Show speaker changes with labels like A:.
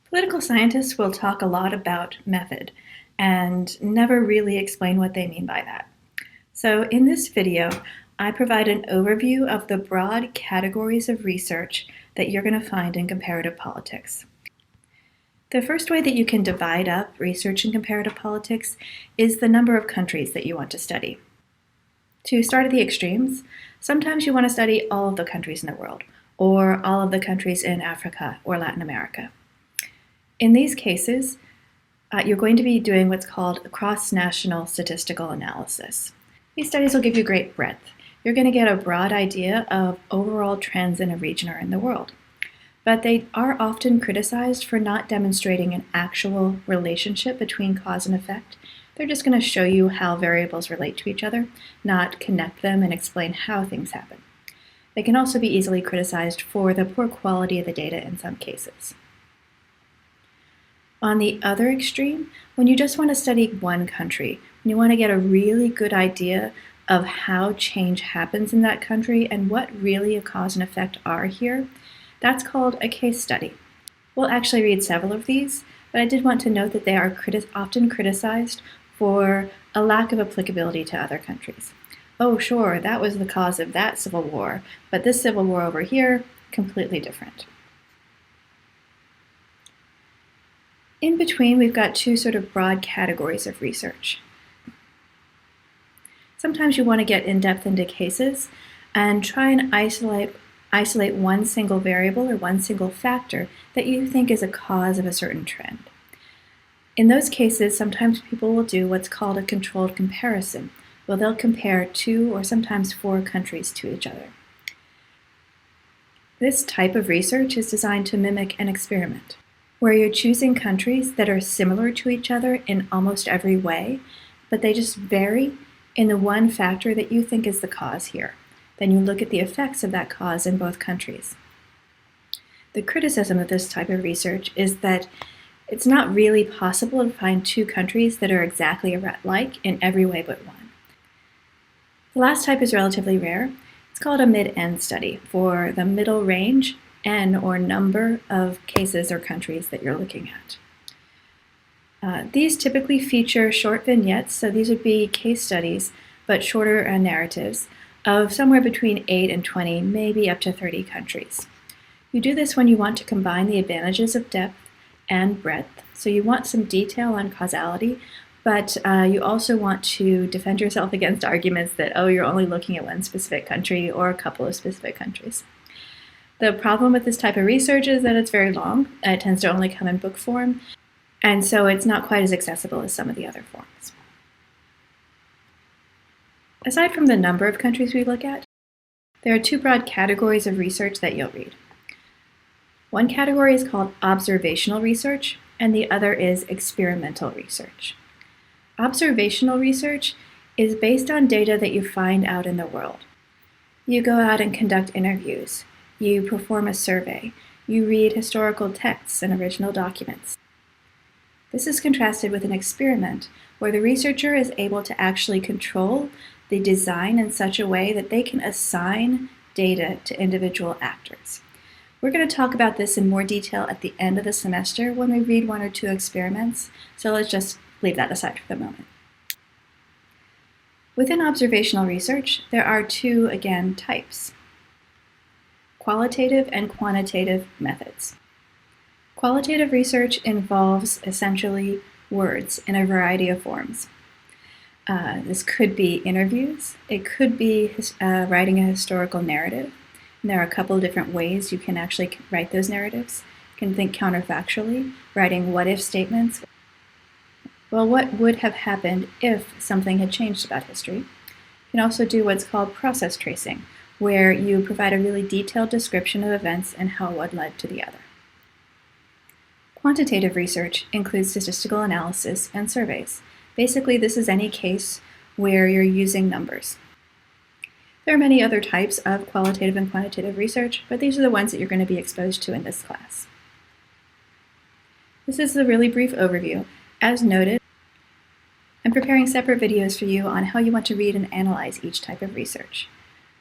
A: Political scientists will talk a lot about method and never really explain what they mean by that. So in this video, I provide an overview of the broad categories of research that you're going to find in comparative politics. The first way that you can divide up research in comparative politics is the number of countries that you want to study. To start at the extremes, sometimes you want to study all of the countries in the world, or all of the countries in Africa or Latin America. In these cases, you're going to be doing what's called a cross-national statistical analysis. These studies will give you great breadth. You're going to get a broad idea of overall trends in a region or in the world. But they are often criticized for not demonstrating an actual relationship between cause and effect. They're just going to show you how variables relate to each other, not connect them and explain how things happen. They can also be easily criticized for the poor quality of the data in some cases. On the other extreme, when you just want to study one country, when you want to get a really good idea of how change happens in that country and what really a cause and effect are here, that's called a case study. We'll actually read several of these, but I did want to note that they are often criticized for a lack of applicability to other countries. Oh, sure, that was the cause of that civil war, but this civil war over here, completely different. In between, we've got two sort of broad categories of research. Sometimes you want to get in-depth into cases and try and isolate one single variable or one single factor that you think is a cause of a certain trend. In those cases, sometimes people will do what's called a controlled comparison, where they'll compare 2 or sometimes 4 countries to each other. This type of research is designed to mimic an experiment, where you're choosing countries that are similar to each other in almost every way, but they just vary in the one factor that you think is the cause here. Then you look at the effects of that cause in both countries. The criticism of this type of research is that it's not really possible to find 2 countries that are exactly alike in every way but one. The last type is relatively rare. It's called a mid-N study for the middle range, N or number of cases or countries that you're looking at. These typically feature short vignettes, so these would be case studies, but shorter narratives of somewhere between 8 and 20, maybe up to 30 countries. You do this when you want to combine the advantages of depth and breadth. So you want some detail on causality, but you also want to defend yourself against arguments that, oh, you're only looking at one specific country or a couple of specific countries. The problem with this type of research is that it's very long. It tends to only come in book form, and so it's not quite as accessible as some of the other forms. Aside from the number of countries we look at, there are 2 broad categories of research that you'll read. One category is called observational research, and the other is experimental research. Observational research is based on data that you find out in the world. You go out and conduct interviews. You perform a survey. You read historical texts and original documents. This is contrasted with an experiment where the researcher is able to actually control the design in such a way that they can assign data to individual actors. We're going to talk about this in more detail at the end of the semester when we read 1 or 2 experiments, so let's just leave that aside for the moment. Within observational research, there are 2, again, types: qualitative and quantitative methods. Qualitative research involves essentially words in a variety of forms. This could be interviews. It could be writing a historical narrative. And there are a couple of different ways you can actually write those narratives. You can think counterfactually, writing what-if statements. Well, what would have happened if something had changed about history? You can also do what's called process tracing, where you provide a really detailed description of events and how one led to the other. Quantitative research includes statistical analysis and surveys. Basically, this is any case where you're using numbers. There are many other types of qualitative and quantitative research, but these are the ones that you're going to be exposed to in this class. This is a really brief overview. As noted, I'm preparing separate videos for you on how you want to read and analyze each type of research.